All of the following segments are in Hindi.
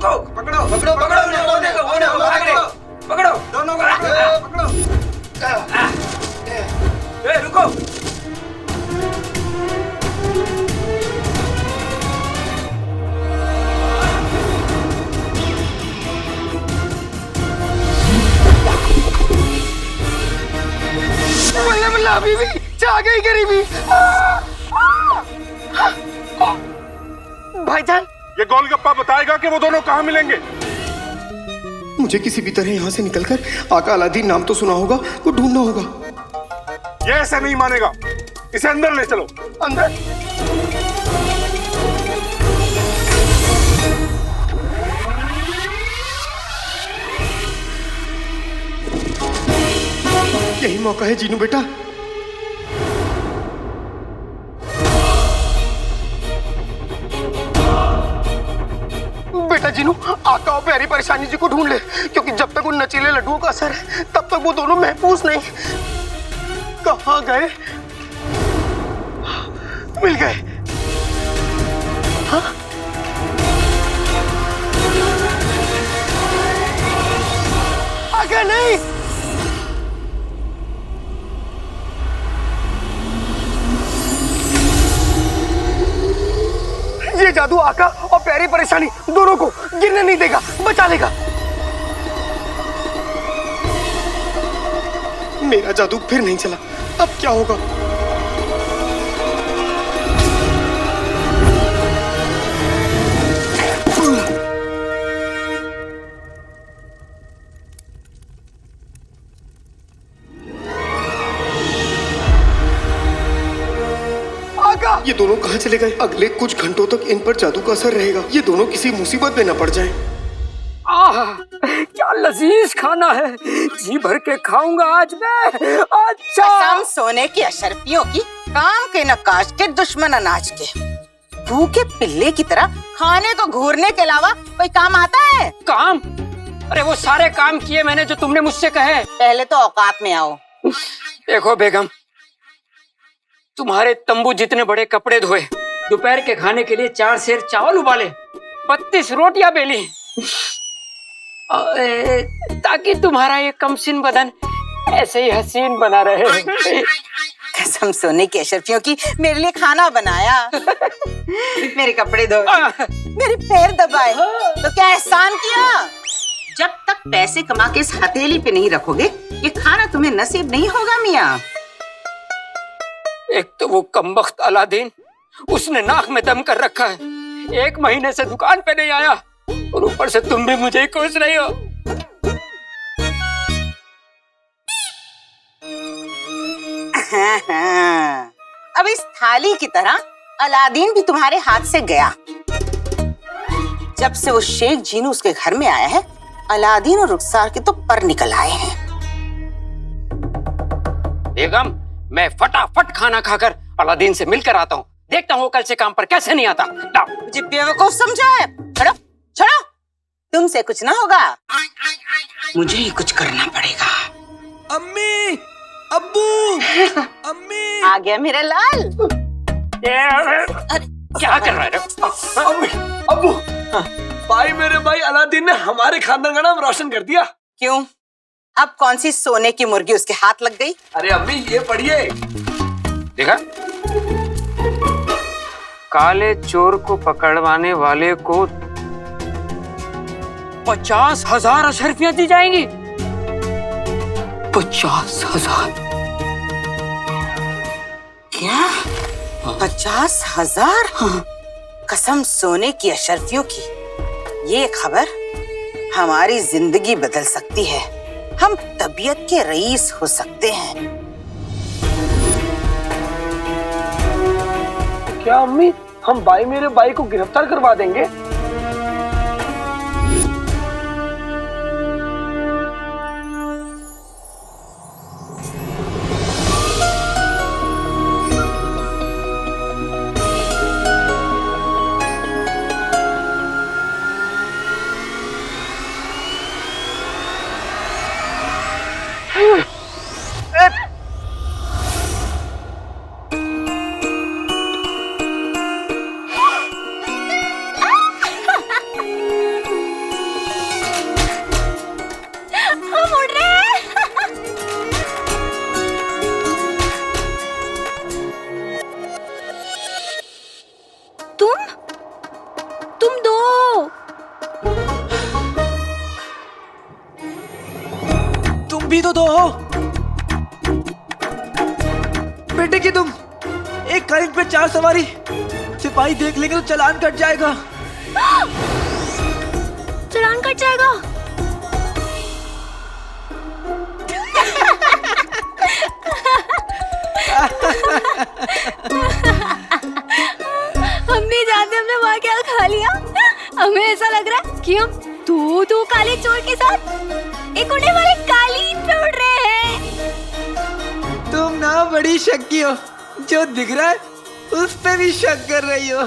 रुको। पकड़ो पकड़ो पकड़ो पकड़ो दोनों को पकड़ो। रुको। बल्ले बल्ले अभी भी जा गई गरीबी। भाईजान, ये गोलगप्पा बताएगा कि वो दोनों कहाँ मिलेंगे। मुझे किसी भी तरह यहाँ से निकलकर आका अलादीन नाम तो सुना होगा, वो ढूंढना होगा। ये ऐसे नहीं मानेगा, इसे अंदर ले चलो। अंदर? यही मौका है जीनू बेटा। बेटा जीनू, आका और प्यारी परेशानी जी को ढूंढ ले, क्योंकि जब तक उन नचीले लड्डुओं का असर है तब तक वो दोनों महफूज नहीं। कहाँ गए? मिल गए। हाँ? आका नहीं। ये जादू आका और प्यारी परेशानी दोनों को गिरने नहीं देगा, बचा लेगा। मेरा जादू फिर नहीं चला, अब क्या होगा? ये दोनों कहाँ चले गए? अगले कुछ घंटों तक इन पर जादू का असर रहेगा। ये दोनों किसी मुसीबत में न पड़ जाएं। आह, क्या लजीज खाना है, जी भर के खाऊंगा आज मैं। अच्छा, कसम सोने की अशरफियों की, काम के नकाश के दुश्मन अनाज के, भूखे पिल्ले की तरह खाने को घूरने के अलावा कोई काम आता है? काम? अरे वो सारे काम किए मैंने जो तुमने मुझसे कहे। पहले तो औकात में आओ। देखो बेगम, तुम्हारे तंबू जितने बड़े कपड़े धोए, दोपहर के खाने के लिए 4 सेर चावल उबाले, 32 रोटियां बेली, ताकि तुम्हारा ये कमसिन बदन ऐसे ही हसीन बना रहे। कसम सोने की अशरफियों की, मेरे लिए खाना बनाया, मेरे कपड़े धोए, मेरे पैर दबाए, तो क्या एहसान किया? जब तक पैसे कमा के इस हथेली पे नहीं रखोगे, ये खाना तुम्हें नसीब नहीं होगा मियाँ। एक तो वो कमबख्त अलादीन, उसने नाक में दम कर रखा है, 1 महीने से दुकान पे नहीं आया, और ऊपर से तुम भी मुझे ही कोस रही हो। अब इस थाली की तरह अलादीन भी तुम्हारे हाथ से गया। जब से वो शेख जीनू उसके घर में आया है, अलादीन और रुखसार के तो पर निकल आए हैं। बेगम, मैं फटाफट खाना खाकर अलादीन से मिलकर आता हूँ, देखता हूँ कल से काम पर कैसे नहीं आता। मुझे बेवकूफ समझा है? छोड़ो छोड़ो, तुमसे कुछ ना होगा, मुझे ही कुछ करना पड़ेगा। अम्मी, अब्बू, अम्मी, आ गया मेरा लाल। क्या कर रहा है? अम्मी, अब्बू, भाई अलादीन ने हमारे खानदान का नाम रोशन कर दिया। क्यों? अब कौन सी सोने की मुर्गी उसके हाथ लग गई? अरे अम्मी, ये पढ़िए। देखा, काले चोर को पकड़वाने वाले को 50,000 अशरफियां दी जाएंगी। 50,000? क्या? 50,000? कसम सोने की अशरफियों की, ये खबर हमारी जिंदगी बदल सकती है। हम तबीयत के रईस हो सकते हैं। क्या अम्मी, हम मेरे भाई को गिरफ्तार करवा देंगे? भी तो दो। बेटे की तुम, एक कालीन पे 4 सवारी, सिपाही देख लेंगे तो चालान कट जाएगा। चालान कट जाएगा? हम नहीं जानते हमने वहाँ क्या खा लिया। हमें ऐसा लग रहा है कि हम दो काले चोर के साथ एक उड़ने वाले कालीन पे उड़ रहे हैं। तुम ना बड़ी शक्की हो, जो दिख रहा है उस पे भी शक कर रही हो।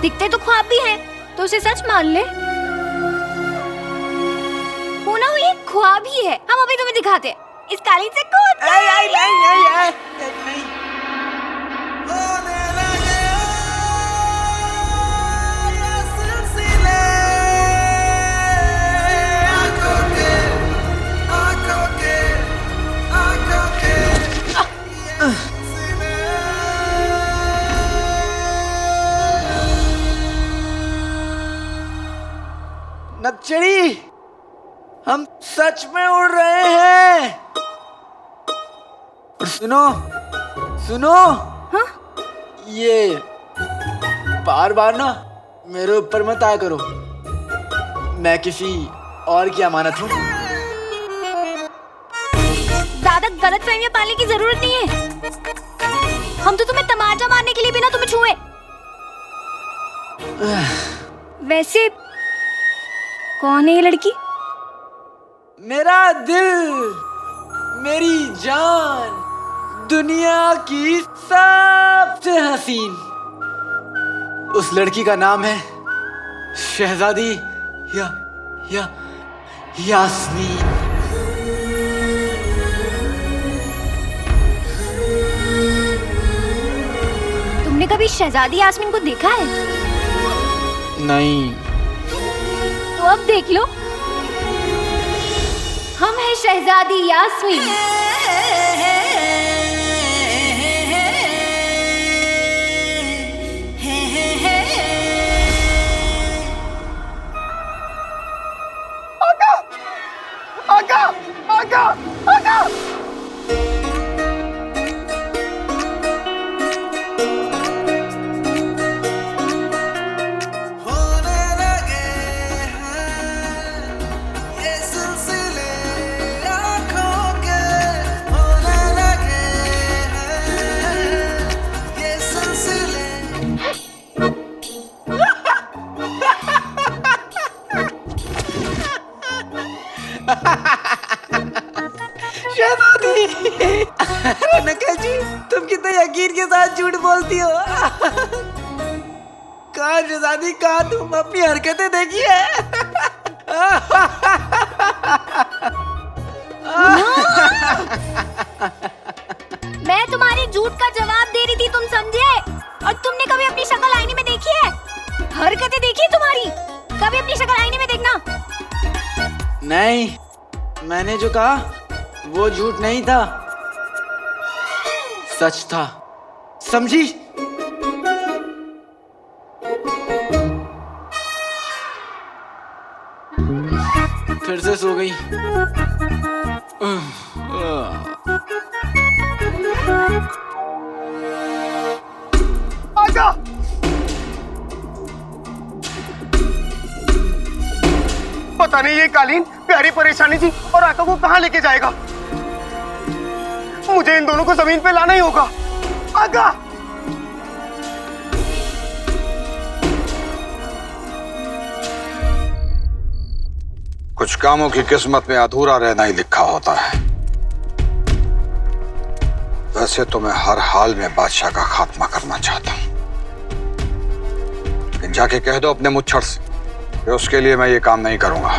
दिखते तो ख्वाब भी हैं, तो उसे सच मान ले। होना हुई एक ख्वाब ही है। हम अभी तुम्हें दिखाते हैं। इस कालीन से कूद। नहीं। नक्चड़ी, हम सच में उड़ रहे हैं। और सुनो, हाँ? ये बार बार ना मेरे ऊपर मत आया करो। मैं किसी और की अमानत हूँ। ज्यादा गलतफहमियां पालने की जरूरत नहीं है। हम तो तुम्हें तमाचा मारने के लिए बिना तुम्हें छुए। वैसे कौन है ये लड़की? मेरा दिल, मेरी जान, दुनिया की सबसे हसीन। उस लड़की का नाम है शहजादी यास्मीन। तुमने कभी शहजादी यास्मीन को देखा है? नहीं। तो अब देख लो, हम हैं शहजादी यास्मीन। आगा! नकल जी, तुम कितने यकीन के साथ झूठ बोलती हो। कहाँ शहजादी, कहाँ तुम? अपनी हरकतें देखिए। मैं तुम्हारे झूठ का जवाब दे रही थी, तुम समझे? और तुमने कभी अपनी शक्ल आईने में देखी है? हरकतें देखी तुम्हारी? कभी अपनी शक्ल आईने में देखना। नहीं, मैंने जो कहा वो झूठ नहीं था, सच था। समझी? फिर से सो गई। आगा! पता नहीं ये कालीन प्यारी परेशानी जी और आका को कहाँ लेके जाएगा। मुझे इन दोनों को जमीन पे लाना ही होगा। आगा! कुछ कामों की किस्मत में अधूरा रहना ही लिखा होता है। वैसे तो मैं हर हाल में बादशाह का खात्मा करना चाहता हूं, लेकिन जाके कह दो अपने मुच्छड़ से कि उसके लिए मैं ये काम नहीं करूंगा।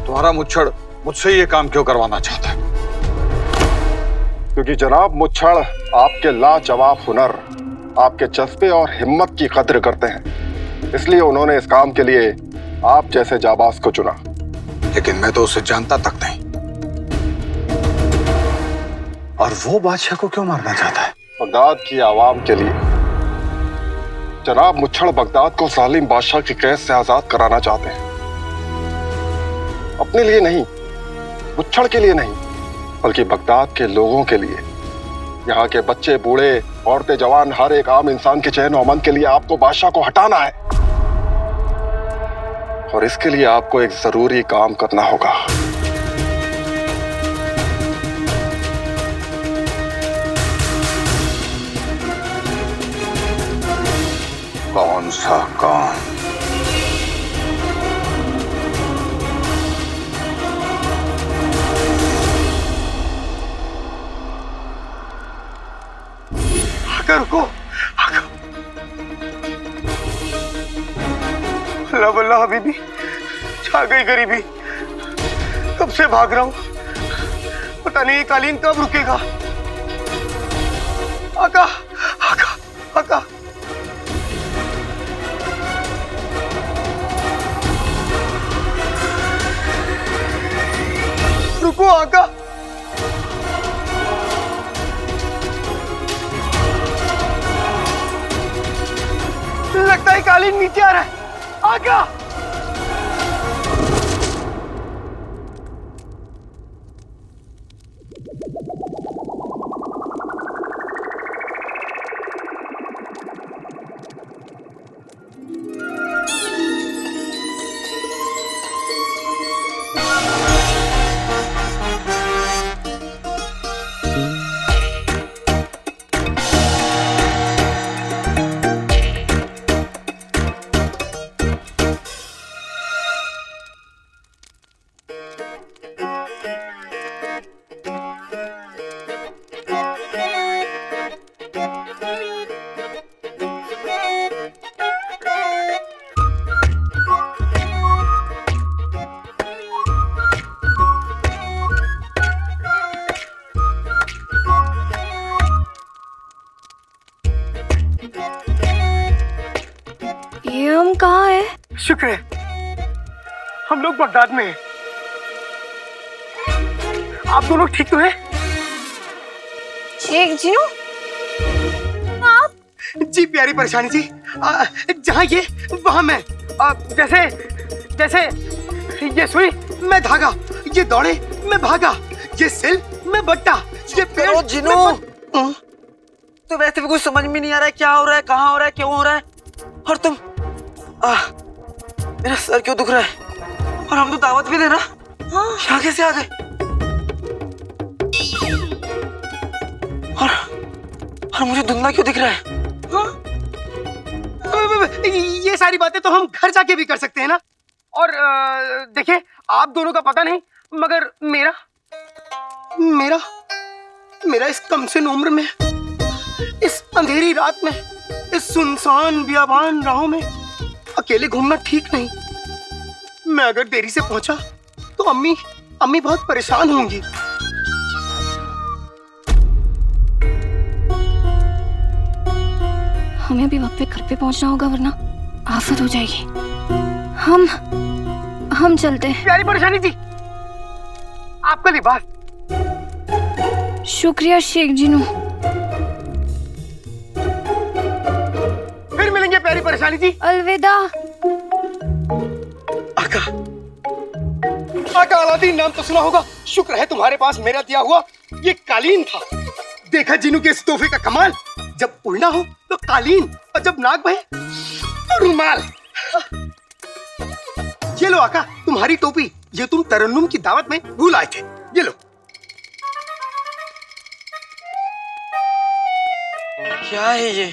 तुम्हारा मुच्छड़ मुझसे ये काम क्यों करवाना चाहता है? क्योंकि जनाब मुच्छड़ आपके लाजवाब हुनर, आपके जज्बे और हिम्मत की कद्र करते हैं, इसलिए उन्होंने इस काम के लिए आप जैसे जाबाज को चुना। लेकिन मैं तो उसे जानता तक नहीं। और वो बादशाह को क्यों मारना चाहता है? बगदाद की आवाम के लिए। जनाब मुच्छड़ बगदाद को जालिम बादशाह की कैद से आजाद कराना चाहते हैं, अपने लिए नहीं मुच्छड़ के लिए नहीं, बल्कि बगदाद के लोगों के लिए, यहाँ के बच्चे बूढ़े औरतें जवान हर एक आम इंसान के चैन और अमन के लिए आपको बादशाह को हटाना है। और इसके लिए आपको एक जरूरी काम करना होगा। कौन सा काम? आका रुको, आका। अल्लाह बल्ला हबीबी, छा गई गरीबी। कब से भाग रहा हूँ, पता नहीं ये कालीन कब रुकेगा। आका, आका, आका। रुको आका। लगता है कालीन नीचे आ रहा है। आका। ये हम कहाँ है? शुक्र है हम लोग बगदाद में हैं। आप दोनों ठीक तो हैं? शेख जीनू, आप? जी प्यारी परेशानी जी, जहाँ ये वहाँ मैं। जैसे जैसे ये सुई मैं धागा, ये दौड़े मैं भागा, ये सिल मैं बट्टा, ये पेड़ ओ जिनू, तो वैसे भी कुछ समझ में नहीं आ रहा है क्या हो रहा है, कहाँ हो रहा है, क्यों हो रहा है। और तुम मेरा सर क्यों दुख रहा है, और हम तो दावत भी देना। यहाँ कैसे आ गए? और मुझे धुंधला क्यों दिख रहा है? ये सारी बातें तो हम घर जाके भी कर सकते हैं ना। और देखिए आप दोनों का पता नहीं, मगर मेरा मेरा मेरा इस कमसिन उम्र में, इस अंधेरी रात में, इस सुनसान बियाबान राहों में अकेले घूमना ठीक नहीं। मैं अगर देरी से पहुंचा तो अम्मी बहुत परेशान होंगी। हमें भी वक्त पे घर पे पहुंचना होगा, वरना आफत हो जाएगी। हम चलते हैं। प्यारी परेशानी जी, आपका लिबास। शुक्रिया शेख जीनू। फिर मिलेंगे प्यारी परेशानी जी। अलविदा। आका, आका अलादीन नाम तो सुना होगा। शुक्र है तुम्हारे पास मेरा दिया हुआ ये कालीन था। देखा जीनू के इस तोहफे का कमाल, जब उड़ना हो तो कालीन, और जब नाक बहे तो रुमाल। ये लो आका तुम्हारी टोपी, ये तुम तरन्नुम की दावत में भूल आए थे। ये लो। क्या है ये?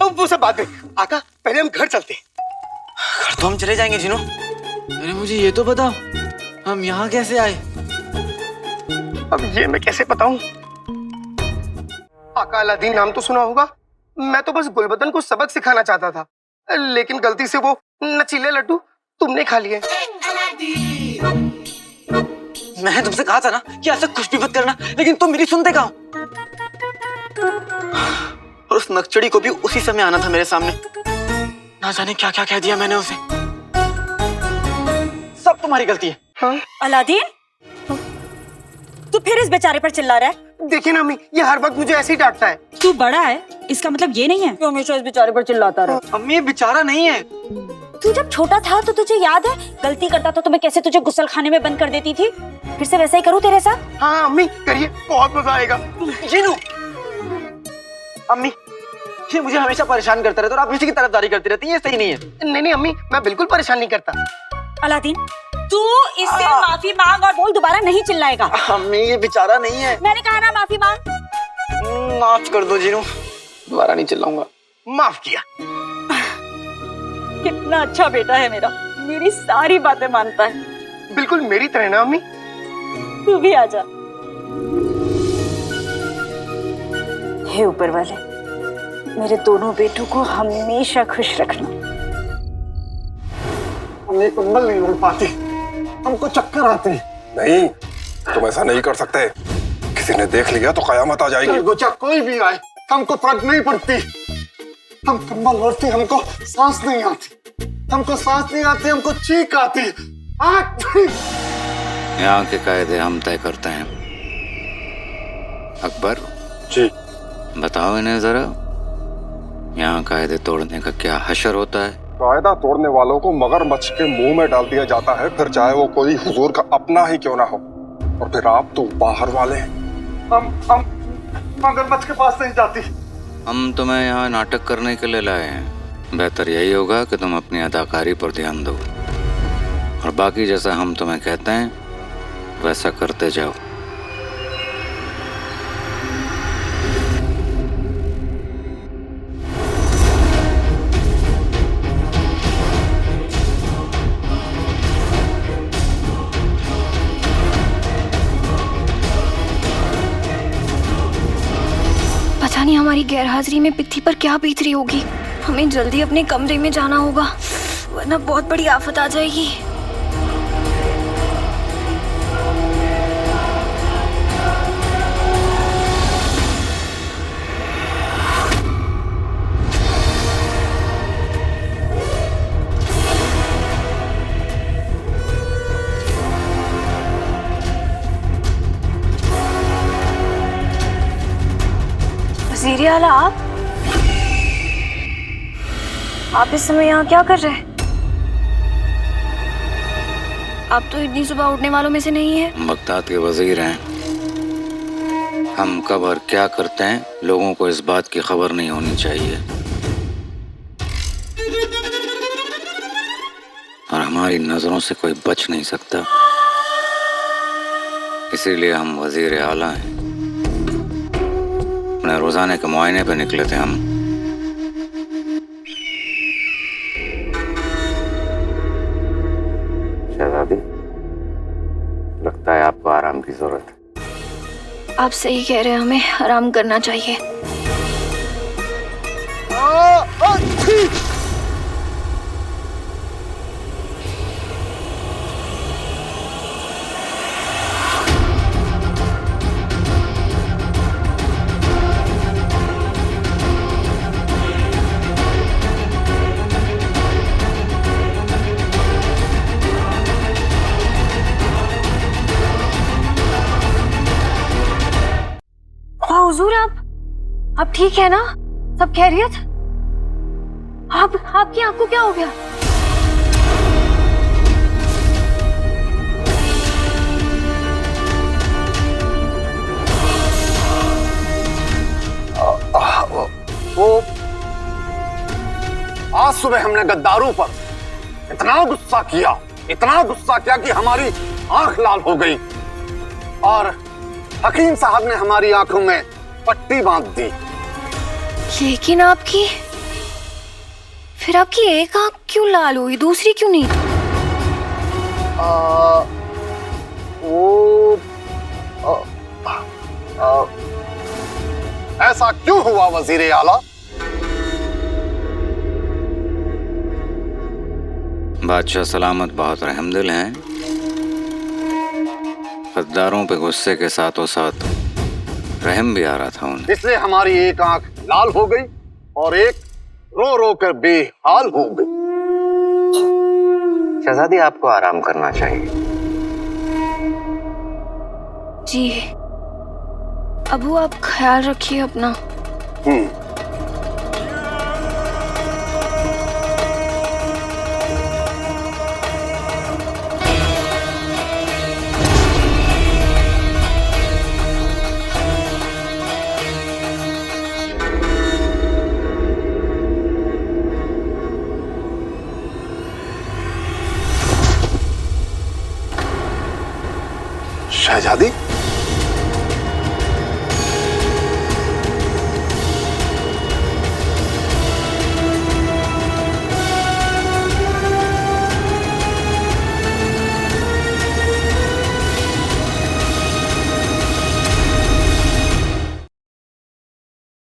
वो सब बात में, आका पहले हम घर चलते हैं। घर तो हम चले जाएंगे जिनो, अरे मुझे ये तो बताओ, हम यहाँ कैसे आए? अब ये मैं कैसे बताऊं? आका अलादीन नाम तो सुना होगा। मैं तो बस गुलबदन को सबक सिखाना चाहता था, लेकिन गलती से वो नचीले लड्डू तुमने खा लिए। मैंने तुमसे कहा था ना कि ऐसा कुछ भी मत करना, लेकिन तुम मेरी सुनते कहाँ? और उस नक्चड़ी को भी उसी समय आना था मेरे सामने। ना जाने क्या क्या कह दिया मैंने उसे। सब तुम्हारी गलती है। हाँ? अलादीन, तू फिर इस बेचारे पर चिल्ला रहा है? देखिए ना अम्मी, ये हर वक्त मुझे ऐसे ही डांटता है। तू बड़ा है, इसका मतलब ये नहीं है कि हमेशा इस बेचारे पर चिल्लाता रहे। अम्मी ये बेचारा नहीं है, तू जब छोटा था तो तुझे याद है गलती करता था तो मैं कैसे तुझे गुसल खाने में बंद कर देती थी? फिर से वैसा ही करूँ तेरे साथ? हाँ अम्मी करिए, बहुत मजा आएगा। जीनू, अम्मी ये मुझे हमेशा परेशान करता रहता है और आप इसी की तरफदारी करती रहती हैं, ये सही नहीं है। नहीं अम्मी, मैं बिल्कुल परेशान नहीं करता। अलादीन, तू इससे माफी मांग और बोल दोबारा नहीं चिल्लाएगा। अम्मी ये बेचारा नहीं है। मैंने कहा ना माफी मांग। माफ कर दो जीनू, दोबारा नहीं चिल्लाऊंगा। माफ किया। कितना अच्छा बेटा है मेरा, मेरी सारी बातें मानता है। बिल्कुल मेरी तरह ना अम्मी। तू भी आजा। हे ऊपर वाले, मेरे दोनों बेटों को हमेशा खुश रखना। हम एक कंबल नहीं ओढ़ पाती, हमको चक्कर आते हैं। नहीं, तुम ऐसा नहीं कर सकते। किसी ने देख लिया तो कयामत आ जाएगी। गुचा कोई भी आए, हमको फर्क नहीं पड़ती। हम कंबल ओढ़ते, हमको सांस नहीं आती, हमको सांस नहीं आती, हमको चीख आती। यहाँ के कायदे हम तय करते हैं। अकबर जी, बताओ इन्हें जरा, यहाँ कायदे तोड़ने का क्या हशर होता है? कायदा तोड़ने वालों को मगरमच्छ के मुंह में डाल दिया जाता है, फिर चाहे वो कोई हुजूर का अपना ही क्यों ना हो। और फिर आप तो बाहर वाले हैं। हम मगरमच्छ के पास नहीं जाती। हम तुम्हें यहाँ नाटक करने के लिए लाए हैं। बेहतर यही होगा कि तुम अपनी अदाकारी पर ध्यान दो और बाकी जैसा हम तुम्हें कहते हैं वैसा करते जाओ। पता नहीं हमारी गैरहाजिरी में पित्ती पर क्या बीत रही होगी। हमें जल्दी अपने कमरे में जाना होगा, वरना बहुत बड़ी आफत आ जाएगी। वज़ीर आला, आप इस समय यहाँ क्या कर रहे हैं? आप तो इतनी सुबह उठने वालों में से नहीं हैं। बगदाद के वजीर हैं। हम कब और क्या करते हैं लोगों को इस बात की खबर नहीं होनी चाहिए, और हमारी नजरों से कोई बच नहीं सकता। इसीलिए हम वजीर आला हैं। अपने रोजाने के मुआयने पे निकले थे हम। शहजादी, लगता है आपको आराम की जरूरत है। आप सही कह रहे हैं, हमें आराम करना चाहिए। हुजूर, आप ठीक है ना? सब खैरियत? आपकी आंख को क्या हो गया? वो आज सुबह हमने गद्दारों पर इतना गुस्सा किया कि हमारी आंख लाल हो गई और हकीम साहब ने हमारी आंखों में पट्टी बांध दी। लेकिन फिर आपकी एक आंख क्यों लाल हुई, दूसरी क्यों नहीं? ऐसा क्यों हुआ वजीर आला? बादशाह सलामत बहुत रहमदिल हैं। गद्दारों पे गुस्से के साथों साथ रहम भी आ रहा था उन्हें। इसलिए हमारी एक आंख लाल हो गई और एक रो रो कर बेहाल हो गई। शहजादी, आपको आराम करना चाहिए। जी अबू, आप ख्याल रखिए अपना।